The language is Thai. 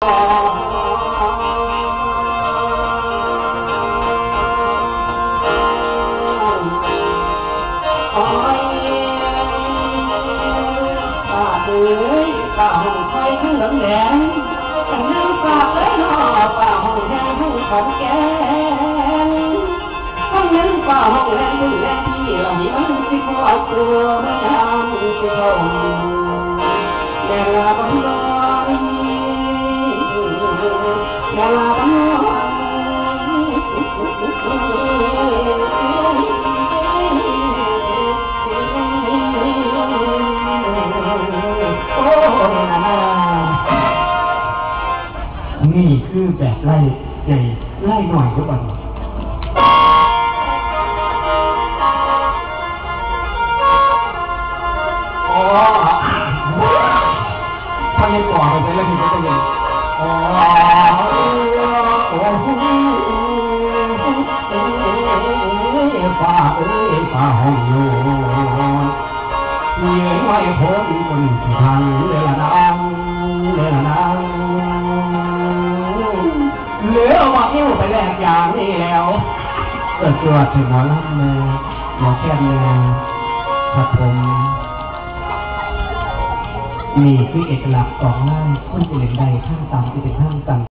ป่าหงไทยทั้งเหลืองแดงทั้งน้ำฝากและนอป่าหงแดงทั้งของแกทั้งนั้นป่าหงแดงทั้งแดงที่เรามีมันสิบเอาตัวแม่น้ำสิบงแม่ลาบังลอยแม่ลาบังลอยนี่คือแบบไล่ใหญ่ไล่หน่อยก็บ่อ๋อถ้าไม่ก่อนไปแล้วถึงจะยังอ๋อโอ้โหฟ้าฟ้าห้องโยเลี้ยงไว้พ้นคนที่ทางเลยละนางเลยละนางเหลือว่านิ้วไปแลกอย่างนี้แล้วจวดถึงหมอลำเลยหมอแค่เลยครับผมนี่คือเอกลักษณ์ของไล่ผู้เล่นใดข้างต่ำที่เป็นข้างต่ำ